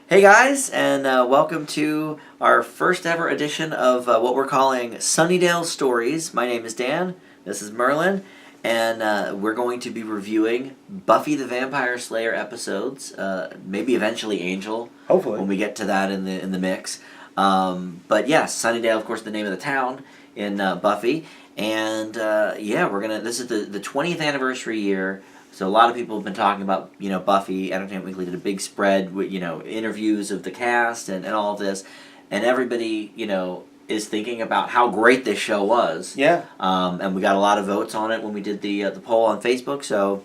Hey guys, and welcome to our first ever edition of what we're calling Sunnydale Stories. My name is Dan, this is Merlin, and we're going to be reviewing Buffy the Vampire Slayer episodes, maybe eventually Angel. Hopefully. When we get to that in the mix. But yes, Sunnydale, of course, the name of the town in Buffy. And this is the 20th anniversary year. So a lot of people have been talking about, Buffy. Entertainment Weekly did a big spread with, interviews of the cast and all of this. And everybody, is thinking about how great this show was. Yeah. And we got a lot of votes on it when we did the poll on Facebook. So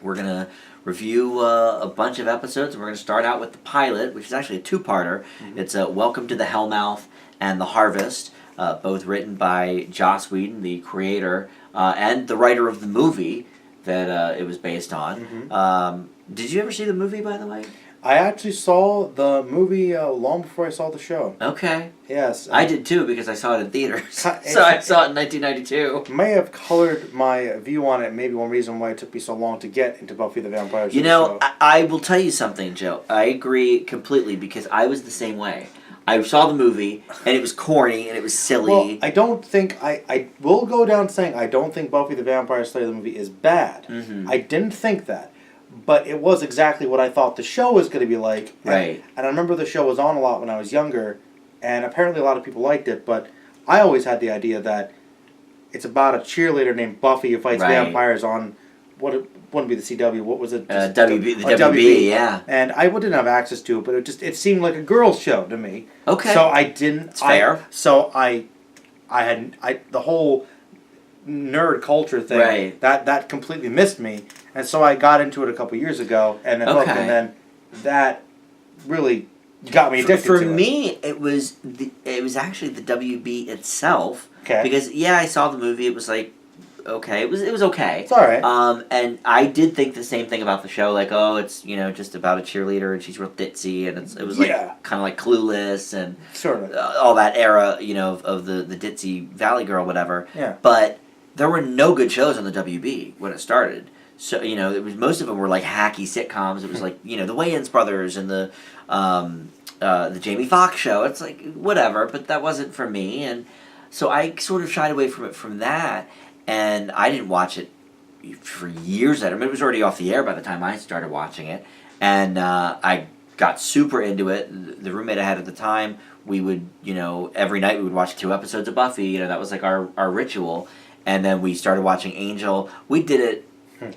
we're going to review a bunch of episodes. We're going to start out with the pilot, which is actually a two-parter. Mm-hmm. It's Welcome to the Hellmouth and The Harvest, both written by Joss Whedon, the creator, and the writer of the movie that it was based on. Mm-hmm. Did you ever see the movie, by the way? I actually saw the movie long before I saw the show. Okay. Yes. I did too, because I saw it in theaters. So I saw it in 1992. May have colored my view on it, maybe one reason why it took me so long to get into Buffy the Vampire Slayer. I will tell you something, Joe. I agree completely, because I was the same way. I saw the movie, and it was corny, and it was silly. Well, I don't think... I will go down saying I don't think Buffy the Vampire Slayer the movie is bad. Mm-hmm. I didn't think that. But it was exactly what I thought the show was going to be like. Right. And I remember the show was on a lot when I was younger, and apparently a lot of people liked it, but I always had the idea that it's about a cheerleader named Buffy who fights vampires on... It wouldn't be the CW. What was it? WB, yeah. And I didn't have access to it, but it seemed like a girls' show to me. Okay. So I didn't. It's fair. The whole nerd culture thing. Right. That completely missed me, and so I got into it a couple years ago, and then looked, and then that really got me addicted to it. For me, it was actually the WB itself. Okay. Because I saw the movie. It was like. Okay, it was okay. It's all right. And I did think the same thing about the show, like, oh, it's just about a cheerleader and she's real ditzy, and it was like kind of like Clueless and sort of all that era, of the ditzy Valley Girl, whatever. Yeah. But there were no good shows on the WB when it started. So it was most of them were like hacky sitcoms. It was like the Wayans brothers and the Jamie Foxx show. It's like whatever, but that wasn't for me, and so I sort of shied away from it from that. And I didn't watch it for years. I mean, it was already off the air by the time I started watching it. And I got super into it. The roommate I had at the time, we would, every night we would watch 2 episodes of Buffy. That was like our ritual. And then we started watching Angel. We did it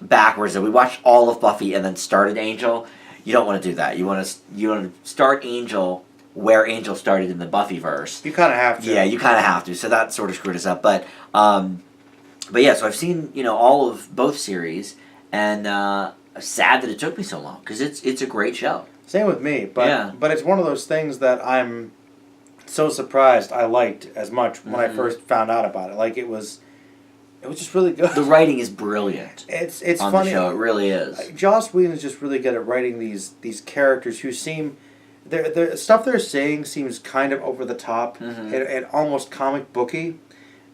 backwards. So we watched all of Buffy and then started Angel. You don't want to do that. You want to start Angel where Angel started in the Buffyverse. You kind of have to. Yeah, you kind of have to. So that sort of screwed us up. But yeah, so I've seen all of both series, and sad that it took me so long, because it's a great show. Same with me, but it's one of those things that I'm so surprised I liked as much when I first found out about it. Like it was just really good. The writing is brilliant. It's on funny. The show, it really is. Joss Whedon is just really good at writing these characters who seem the stuff they're saying seems kind of over the top and almost comic booky.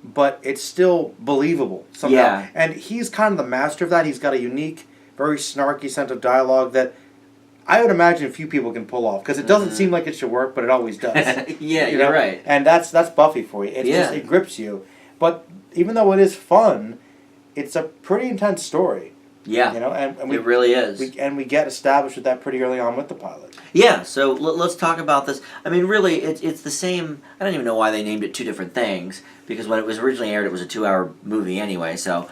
But it's still believable somehow. Yeah. And he's kind of the master of that. He's got a unique, very snarky sense of dialogue that I would imagine few people can pull off. Because it doesn't seem like it should work, but it always does. You're right. And that's Buffy for you. It grips you. But even though it is fun, it's a pretty intense story. Yeah, and it really is. We get established with that pretty early on with the pilot. Yeah, so let's talk about this. I mean, really, it's the same. I don't even know why they named it 2 different things, because when it was originally aired, it was a 2-hour movie anyway. So,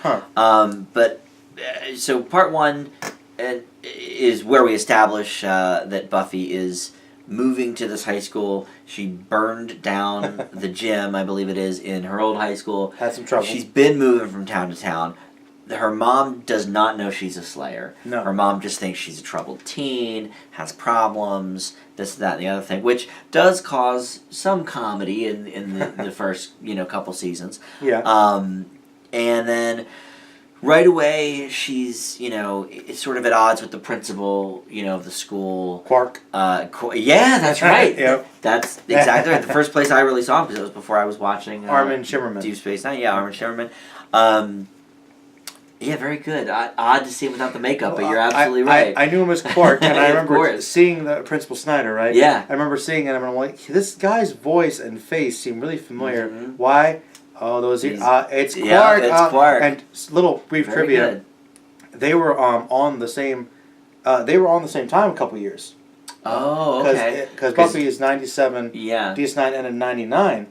so part 1 is where we establish that Buffy is moving to this high school. She burned down the gym, I believe it is, in her old high school. Had some trouble. She's been moving from town to town. Her mom does not know she's a Slayer. No. Her mom just thinks she's a troubled teen, has problems, this, that, and the other thing, which does cause some comedy in the first, couple seasons. Yeah. And then right away she's, it's sort of at odds with the principal, of the school. Quark. Yeah, that's right. Yep. That's exactly right. The first place I really saw him, because it was before I was watching Armin Shimmerman. Deep Space Nine. Yeah, Armin Shimmerman. Yeah, very good. Odd to see him without the makeup, but you're Well, absolutely right. I knew him as Clark, and I Of remember course. seeing the Principal Snyder, right? Yeah. I remember seeing it, and I'm like, this guy's voice and face seem really familiar. Mhm. Why? Oh, those He's- it's yeah, Clark. it's Clark. And little brief Very trivia: good. they were on the same. They were on the same time a couple years. Oh, okay. Because Buffy is 97, Yeah. DS9 ended in 99.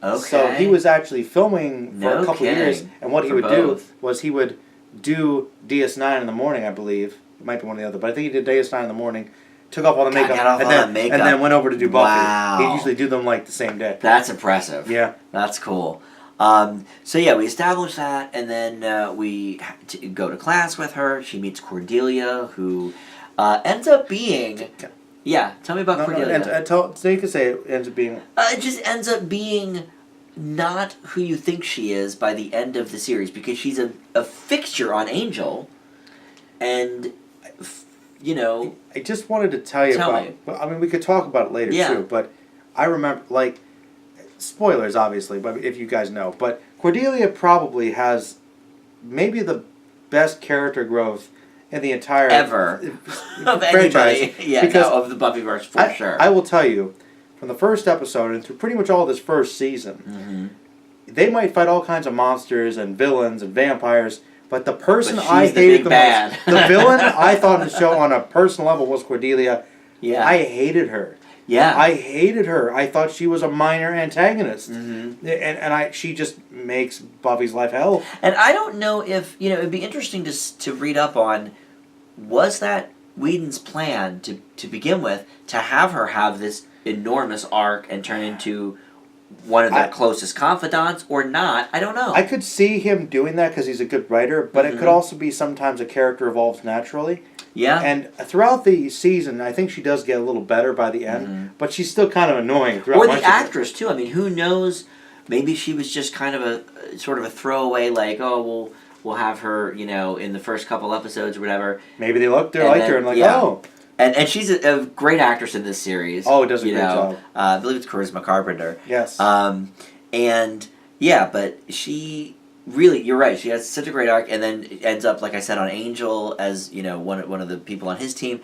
Okay. So he was actually filming for No a couple years, kidding. and what he For would both. do was he would do DS9 in the morning, I believe. It might be one or the other, but I think he did DS9 in the morning, took off all the God, makeup, got off and all then that makeup. and then went over to do Buffy. Wow. He'd usually do them like the same day. That's impressive. Yeah. That's cool. So yeah, we establish that, and then we go to class with her. She meets Cordelia, who ends up being. Yeah, tell me about Cordelia. So you could say it ends up being. It just ends up being not who you think she is by the end of the series, because she's a fixture on Angel, and you know. I just wanted to tell you Tell about. me. Well, I mean, we could talk about it later Yeah. too, but I remember like spoilers, obviously, but if you guys know, but Cordelia probably has maybe the best character growth in the entire Ever. Of franchise. anybody, yeah, because no, of the Buffyverse for sure. I will tell you, from the first episode and through pretty much all this first season, they might fight all kinds of monsters and villains and vampires, but the person But I she's the hated big the bad. most, the villain I thought in the show on a personal level was Cordelia. Yeah. I hated her. Yeah. I hated her. I thought she was a minor antagonist, Mm-hmm. and she just makes Buffy's life hell. And I don't know if, it'd be interesting to read up on, was that Whedon's plan to begin with, to have her have this enormous arc and turn into one of their closest confidants or not? I don't know. I could see him doing that because he's a good writer, but it could also be sometimes a character evolves naturally. Yeah. And throughout the season, I think she does get a little better by the end, but she's still kind of annoying throughout. Or much the of it. actress, too. I mean, who knows? Maybe she was just kind of a sort of a throwaway, like, oh, we'll have her, in the first couple episodes or whatever. Maybe they liked her and like, yeah. oh. And she's a great actress in this series. Oh, does a great job. I believe it's Charisma Carpenter. Yes. And, yeah, but she... Really, you're right. She has such a great arc, and then ends up, like I said, on Angel as one of the people on his team.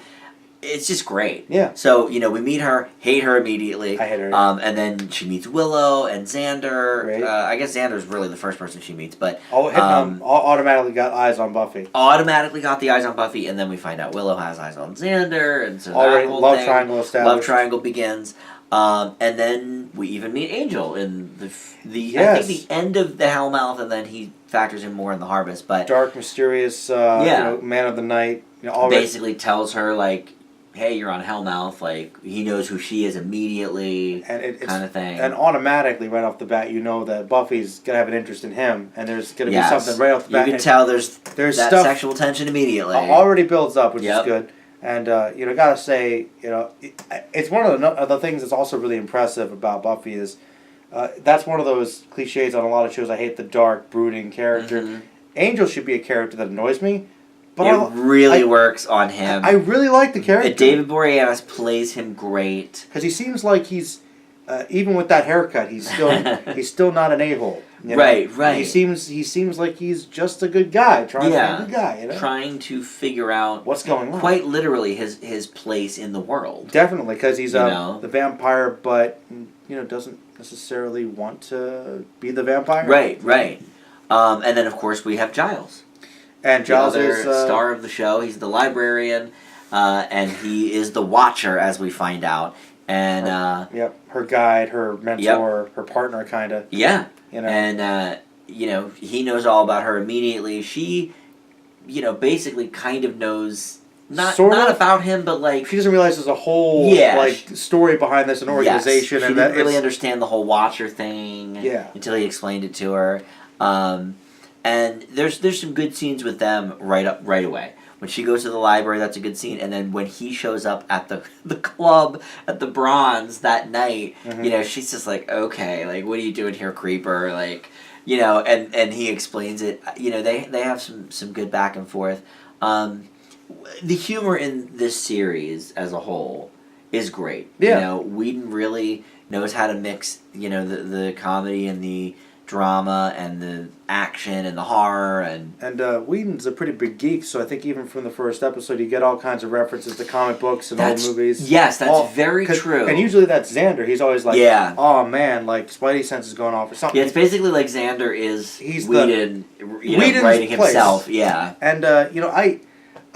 It's just great. Yeah. So we meet her, hate her immediately. I hate her. And then she meets Willow and Xander. Great. I guess Xander's really the first person she meets, but Automatically got eyes on Buffy. automatically got the eyes on Buffy, and then we find out Willow has eyes on Xander, and so Already that whole love thing, triangle established. Love triangle begins. And then we even meet Angel in the Yes. I think the end of the Hellmouth, and then he factors in more in the Harvest. But Dark, mysterious, man of the night. basically tells her like, "Hey, you're on Hellmouth." Like he knows who she is immediately, and it's kind of thing. And automatically, right off the bat, you know that Buffy's gonna have an interest in him, and there's gonna Yes. be something right off the bat. You can tell there's that stuff sexual tension immediately. Already builds up, which Yep. is good. And gotta say, it's one of the things that's also really impressive about Buffy is that's one of those cliches on a lot of shows. I hate the dark, brooding character. Mhm. Angel should be a character that annoys me, but It really works on him. I really like the character. David Boreanaz plays him great. Because he seems like he's even with that haircut, he's still not an a-hole. Right. He seems like he's just a good guy trying to be a good guy. Trying to figure out what's going on. Quite literally his place in the world. Definitely, because he's the vampire, but doesn't necessarily want to be the vampire. Right. And then of course we have Giles. And Giles is star of the show. He's the librarian, and he is the Watcher, as we find out. And her guide, her mentor, her partner, kind of. Yeah. And he knows all about her immediately. She, basically kind of knows not about him, but like she doesn't realize there's a whole story behind this, an organization, she and didn't really understand the whole Watcher thing. Yeah. Until he explained it to her. And there's some good scenes with them right away. When she goes to the library, that's a good scene. And then when he shows up at the club at the Bronze that night, she's just like, okay, like what are you doing here, creeper? Like, and he explains it. They have some good back and forth. The humor in this series as a whole is great. Yeah. Whedon really knows how to mix, the comedy and the drama and the action and the horror And Whedon's a pretty big geek, so I think even from the first episode, you get all kinds of references to comic books and old movies. Yes, that's very true. And usually that's Xander. He's always like, oh man, like Spidey sense is going off or something. Yeah, it's basically like Xander is He's Whedon, writing himself. Yeah. And,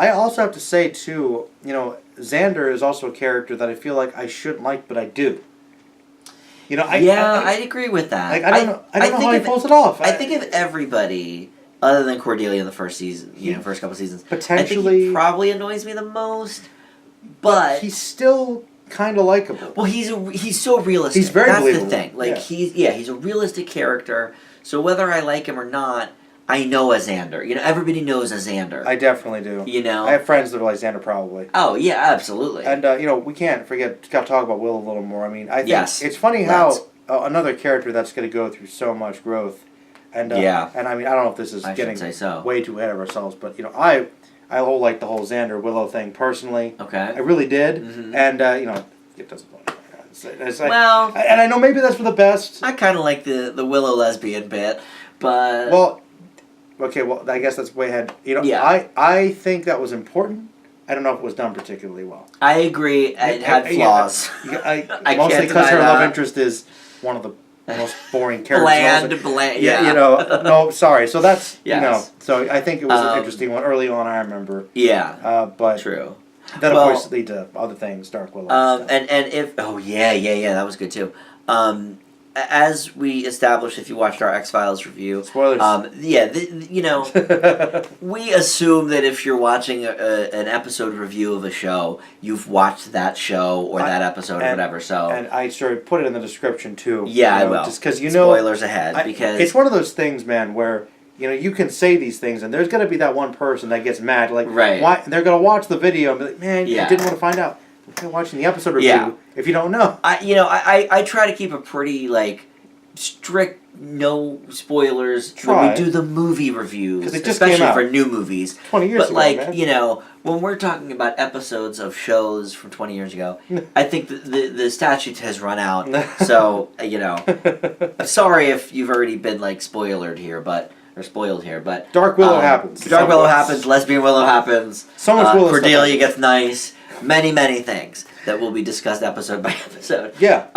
I also have to say, too, Xander is also a character that I feel like I shouldn't like, but I do. I'd agree with that. Like, I don't know how he pulls it off. I think of everybody, other than Cordelia in the first season, first couple seasons, potentially, I think he probably annoys me the most. But he's still kind of likable. Well, he's so realistic. He's very believable. That's the thing. Like he's a realistic character. So whether I like him or not, I know a Xander. Everybody knows a Xander. I definitely do. I have friends that are like Xander, probably. Oh yeah, absolutely. And we can't forget. Got to talk about Will a little more. I mean, I think it's funny how another character that's going to go through so much growth. And and I mean, I don't know if this is getting way too ahead of ourselves, but I like the whole Xander Willow thing personally. Okay. I really did, and it doesn't. Well, and I know maybe that's for the best. I kind of like the Willow lesbian bit, but okay, well, I guess that's way ahead. I think that was important. I don't know if it was done particularly well. I agree. It had flaws. I mostly because her love interest is one of the most boring characters. Bland. Yeah. No, sorry. So that's So I think it was an interesting one early on. I remember. Yeah. But true. That of course lead to other things, Dark Willow. And if that was good too. As we established, if you watched our X-Files review... Spoilers. We assume that if you're watching an episode review of a show, you've watched that show or that episode or whatever, so... And I put it in the description, too. Yeah, I will. Just because Spoilers ahead, because... It's one of those things, man, where... you can say these things, and there's going to be that one person that gets mad. Like, why? They're going to watch the video and be like, man, I didn't want to find out. You're watching the episode review if you don't know. I try to keep a pretty strict no spoilers when we do the movie reviews, especially for new movies. 20 years ago, man. When we're talking about episodes of shows from 20 years ago, I think the statute has run out. So I'm sorry if you've already been spoiled here, but. Dark Willow happens. Dark Willow happens. Lesbian Willow happens. So much Willow. Cordelia gets nice. Many things that will be discussed episode by episode. Yeah.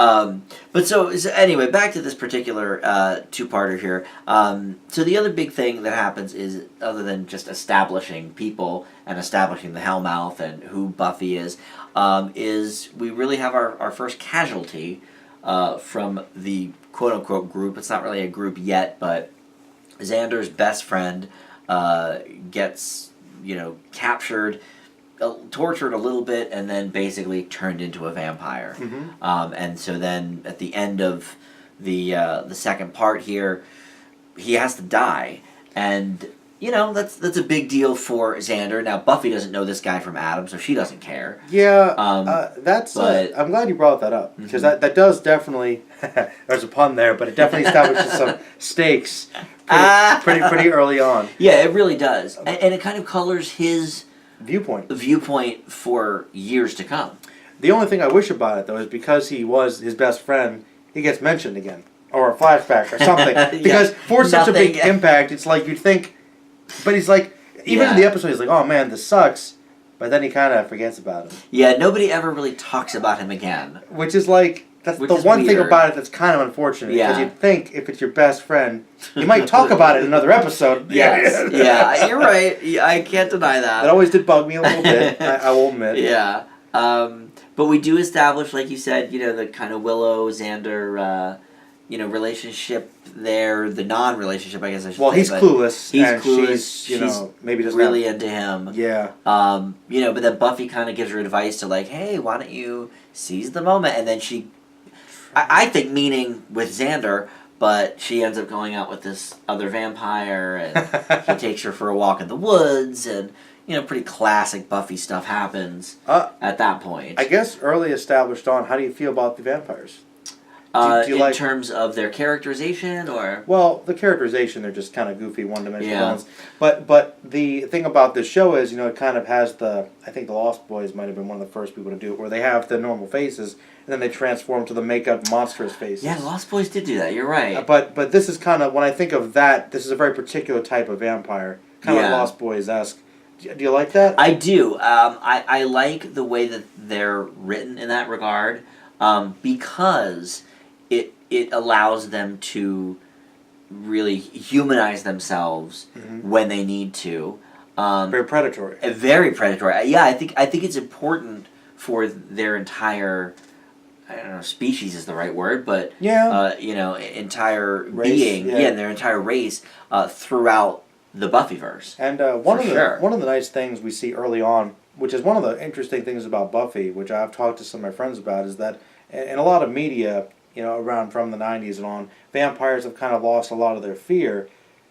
But so anyway, back to this particular two-parter here. So the other big thing that happens is, other than just establishing people and establishing the Hellmouth and who Buffy is we really have our first casualty from the quote-unquote group. It's not really a group yet, but Xander's best friend gets, captured, tortured a little bit, and then basically turned into a vampire. And so then at the end of the second part here, he has to die, and that's a big deal for Xander. Now Buffy doesn't know this guy from Adam, so she doesn't care. Yeah, that's. I'm glad you brought that up because that does definitely. There's a pun there, but it definitely establishes some stakes pretty early on. Yeah, it really does, and it kind of colors his viewpoint for years to come. The only thing I wish about it though is because he was his best friend, he gets mentioned again or a flashback or something. Because for such a big impact, it's like you'd think. But he's like, even in the episode, he's like, oh man, this sucks. But then he kind of forgets about him. Yeah, nobody ever really talks about him again. Which is like, that's the one thing about it that's kind of unfortunate. Yeah. Because you'd think if it's your best friend, you might talk about it in another episode. Yes. Yeah, you're right. I can't deny that. That always did bug me a little bit, I will admit. Yeah. But we do establish, like you said, the kind of Willow, Xander, relationship there, the non-relationship, I guess I should say. Well, he's clueless. He's clueless. She's maybe doesn't really into him. Yeah. But then Buffy kind of gives her advice to hey, why don't you seize the moment? And then she, I think meaning with Xander, but she ends up going out with this other vampire, and he takes her for a walk in the woods, and pretty classic Buffy stuff happens at that point. I guess early established on, how do you feel about the vampires? Do you in like terms of their characterization, or Well, the characterization, they're just kind of goofy, one-dimensional Yeah. villains. But the thing about this show is, it kind of has I think the Lost Boys might have been one of the first people to do it, where they have the normal faces, and then they transform to the makeup monstrous faces. yeah, Lost Boys did do that. You're right. But this is kind of, when I think of that, this is a very particular type of vampire, kind of Yeah. like Lost Boys-esque. Do you like that? I do. I like the way that they're written in that regard, because it allows them to really humanize themselves when they need to. Very predatory. Very predatory. Yeah, I think it's important for their entire, I don't know, species is the right word, but Yeah. entire Race, being, yeah. their entire race throughout the Buffyverse. And For sure. one of the nice things we see early on, which is one of the interesting things about Buffy, which I've talked to some of my friends about, is that in a lot of media, around from the 90s and on, vampires have kind of lost a lot of their fear.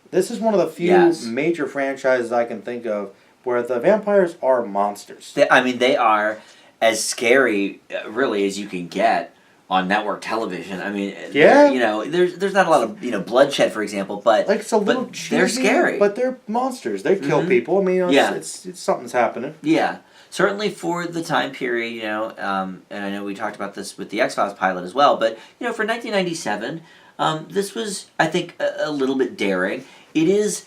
This is one of the few Yes. major franchises I can think of where the vampires are monsters. They are as scary, really, as you can get on network television. I mean, Yeah. there's not a lot of bloodshed, for example, but Like, it's a little but cheesy, they're scary. but they're monsters. They kill people. I mean, Yeah. it's something's happening. Yeah, certainly for the time period, and I know we talked about this with the X-Files pilot as well, but, for 1997, this was, I think, a little bit daring. It is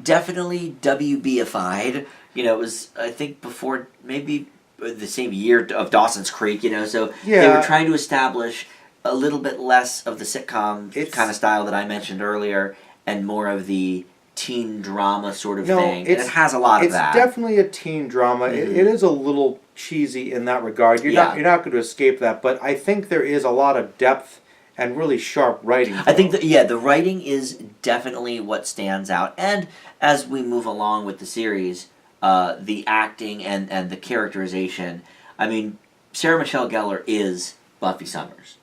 definitely WB-ified. It was, I think, before maybe the same year of Dawson's Creek, so they Yeah. were trying to establish a little bit less of the sitcom kind of style that I mentioned earlier, and more of the teen drama sort of thing. And it has a lot of that. It's definitely a teen drama. It is a little cheesy in that regard. You're not going to escape that, but I think there is a lot of depth and really sharp writing. I think that, the writing is definitely what stands out. And as we move along with the series, the acting and the characterization, I mean, Sarah Michelle Gellar is Buffy Summers.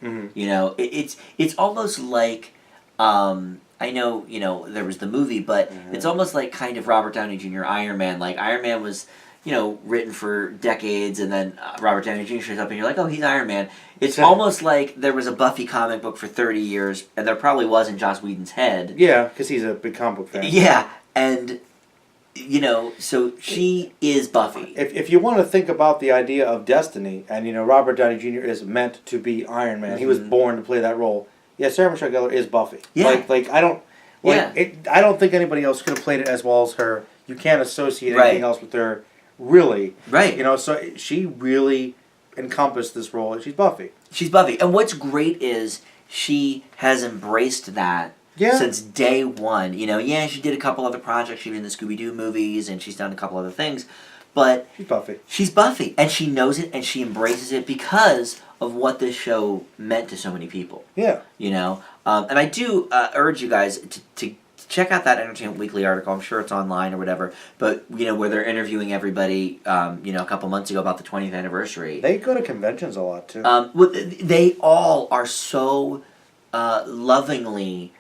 It's almost like, I know, there was the movie, but it's almost like kind of Robert Downey Jr. Iron Man. Like, Iron Man was, written for decades, and then Robert Downey Jr. shows up and you're like, oh, he's Iron Man. It's almost like there was a Buffy comic book for 30 years, and there probably was in Joss Whedon's head. Yeah, because he's a big comic book fan. Yeah, and, so she is Buffy. If you want to think about the idea of destiny, and, Robert Downey Jr. is meant to be Iron Man. He was born to play that role. Yeah, Sarah Michelle Gellar is Buffy. Yeah. Like I don't... I don't think anybody else could have played it as well as her. You can't associate anything else with her, really. Right. So she really encompassed this role. She's Buffy. She's Buffy. And what's great is she has embraced that since day one. She did a couple other projects. She was in the Scooby-Doo movies, and she's done a couple other things. But she's Buffy. She's Buffy. And she knows it, and she embraces it because of what this show meant to so many people. Yeah. And I do urge you guys to check out that Entertainment Weekly article. I'm sure it's online or whatever. But, where they're interviewing everybody, a couple months ago about the 20th anniversary. They go to conventions a lot, too. They all are so lovingly,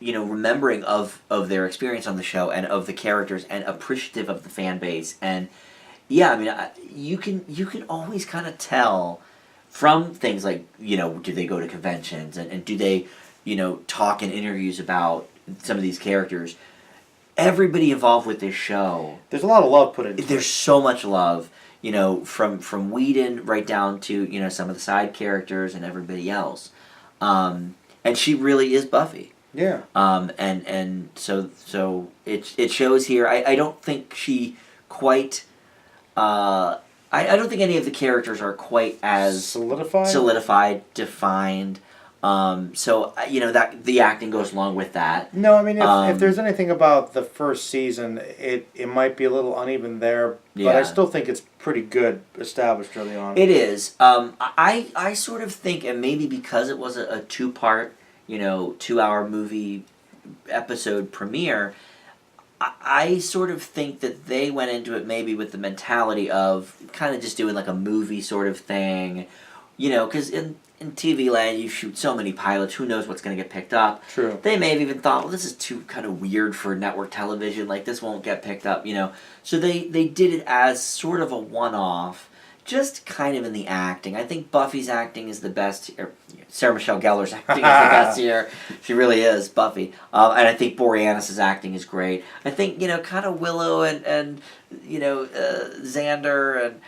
remembering of their experience on the show and of the characters and appreciative of the fan base. And, yeah, I mean, you can always kind of tell from things like, do they go to conventions and do they, talk in interviews about some of these characters. Everybody involved with this show. There's a lot of love put into it. There's so much love, from Whedon right down to, some of the side characters and everybody else. And she really is Buffy. Yeah. And so it shows here. I don't think she quite... I don't think any of the characters are quite as solidified, defined. So that the acting goes along with that. No, I mean if there's anything about the first season, it might be a little uneven there, but I still think it's pretty good established early on. It is. I sort of think, and maybe because it was a 2-part, 2-hour movie episode premiere, I sort of think that they went into it maybe with the mentality of kind of just doing like a movie sort of thing, because in TV land you shoot so many pilots, who knows what's going to get picked up. True. They may have even thought, well, this is too kind of weird for network television, like this won't get picked up, So they did it as sort of a one-off, just kind of in the acting. I think Buffy's acting is the best, or Sarah Michelle Gellar's acting is the best here. She really is, Buffy. And I think Boreanaz's acting is great. I think, kind of Willow and Xander, and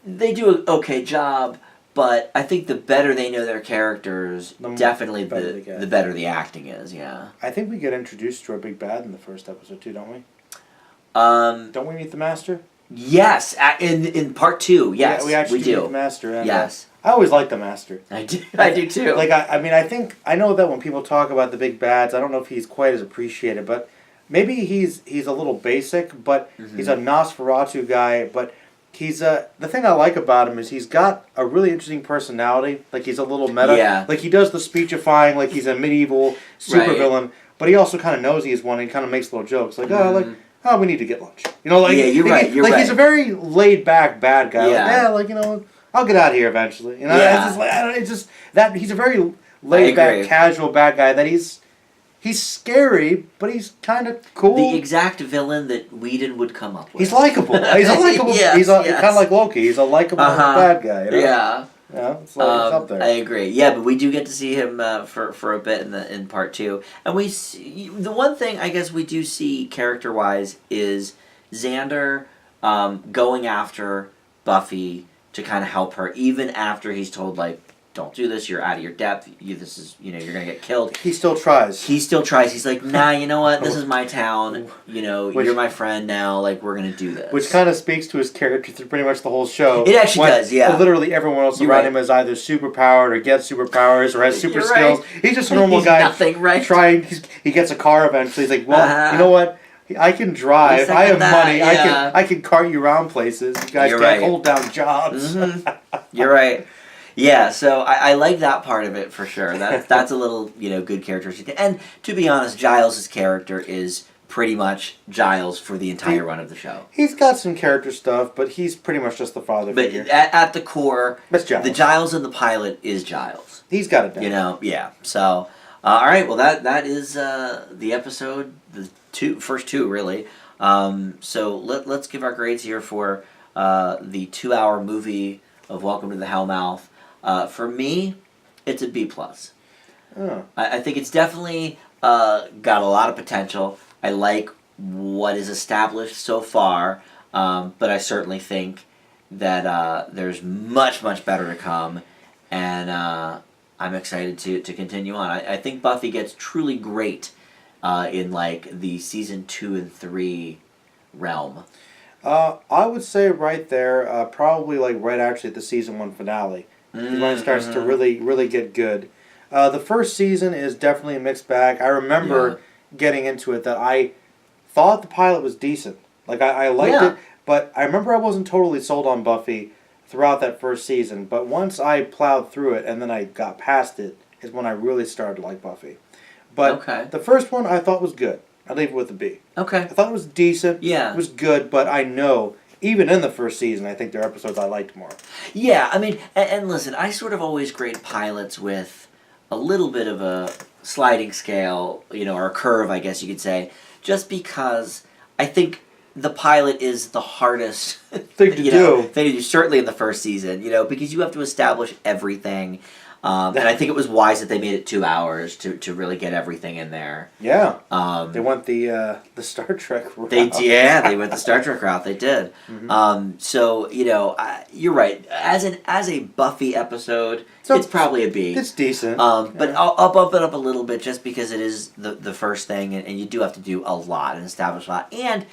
they do an okay job, but I think the better they know their characters, definitely the better the acting is, yeah. I think we get introduced to our big bad in the first episode too, don't we? Don't we meet the Master? Yes, in part 2, yes, yeah, we actually do. Meet the Master. And, yes. I always like the Master. I do too. Like, I know that when people talk about the big bads, I don't know if he's quite as appreciated, but maybe he's a little basic, but he's a Nosferatu guy, but he's the thing I like about him is he's got a really interesting personality. Like, he's a little meta. Yeah. Like, he does the speechifying like he's a medieval supervillain, but he also kind of knows he's one and he kind of makes little jokes. Like, oh, we need to get lunch. Yeah, you're right. He's a very laid back bad guy. Yeah. I'll get out of here eventually. It's just that he's a very laid back, casual bad guy. That he's scary, but he's kind of cool. The exact villain that Whedon would come up with. He's likable. He's a likable. He's kind of like Loki. He's a likable bad guy. Yeah. Yeah, it's up there. I agree. Yeah, but we do get to see him for a bit in part 2, and we see, the one thing I guess we do see character wise is Xander going after Buffy to kind of help her, even after he's told don't do this. You're out of your depth. You're gonna get killed. He still tries. He's like, nah. You know what? This is my town. You're my friend now. We're gonna do this. Which kind of speaks to his character through pretty much the whole show. It actually does. Yeah. Literally everyone else around him is either superpowered or gets superpowers or has super skills. Right. He's just a normal guy. Nothing. Right. He gets a car eventually. He's like, well, you know what? I can drive. I have money. Yeah. I can cart you around places. You guys can't hold down jobs. Mm-hmm. You're right. Yeah, so I like that part of it for sure. That's a little good characteristic. And to be honest, Giles' character is pretty much Giles for the entire run of the show. He's got some character stuff, but he's pretty much just the father figure. But at the core, the Giles in the pilot is Giles. He's got it down. Yeah. So all right, well that is the episode, the first two really. So let's give our grades here for the 2-hour movie of Welcome to the Hellmouth. For me, it's a B+. Oh. I think it's definitely got a lot of potential. I like what is established so far, but I certainly think that there's much, much better to come, and I'm excited to continue on. I think Buffy gets truly great in the season 2 and 3 realm. I would say right there, probably right actually at the season 1 finale. When it starts to really, really get good. The first season is definitely a mixed bag. I remember getting into it that I thought the pilot was decent. I liked it, but I remember I wasn't totally sold on Buffy throughout that first season. But once I plowed through it and then I got past it, is when I really started to like Buffy. But the first one I thought was good. I'd leave it with a B. Okay. I thought it was decent. Yeah. It was good, but I know... Even in the first season, I think there are episodes I liked more. Yeah, I mean, and listen, I sort of always grade pilots with a little bit of a sliding scale, or a curve, I guess you could say, just because I think the pilot is the hardest thing to do, certainly in the first season, because you have to establish everything. And I think it was wise that they made it 2 hours to really get everything in there. Yeah. They went the Star Trek route. They went the Star Trek route. They did. Mm-hmm. So you're right. As a Buffy episode, it's probably a B. It's decent. But I'll bump it up a little bit just because it is the first thing, and you do have to do a lot and establish a lot, and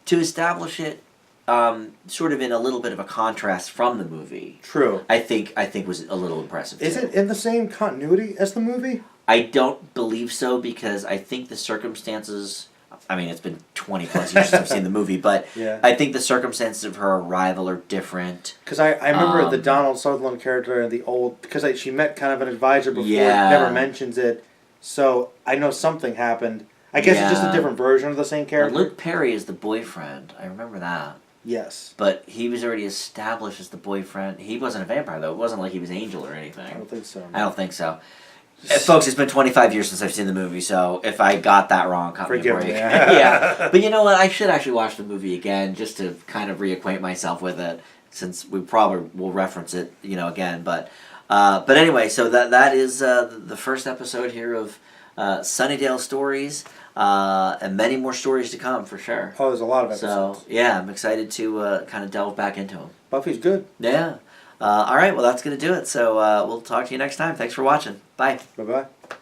to establish it. Sort of in a little bit of a contrast from the movie. True. I think was a little impressive. Is it in the same continuity as the movie? I don't believe so because I think the circumstances. I mean, it's been 20 plus years since I've seen the movie, but I think the circumstances of her arrival are different. Because I remember the Donald Sutherland character in the old because she met kind of an advisor before. Never mentions it, so I know something happened. I guess it's just a different version of the same character. Luke Perry is the boyfriend. I remember that. Yes. But he was already established as the boyfriend. He wasn't a vampire, though. It wasn't like he was Angel or anything. I don't think so. I don't think so. Folks, it's been 25 years since I've seen the movie, so if I got that wrong, cut me a break. Yeah. But you know what? I should actually watch the movie again just to kind of reacquaint myself with it, since we probably will reference it, again. But But anyway, so that is the first episode here of Sunnydale Stories, and many more stories to come for sure. Oh, there's a lot of episodes. So yeah, I'm excited to kind of delve back into them. Buffy's good. Yeah. All right, well that's gonna do it. So we'll talk to you next time. Thanks for watching. Bye. Bye bye.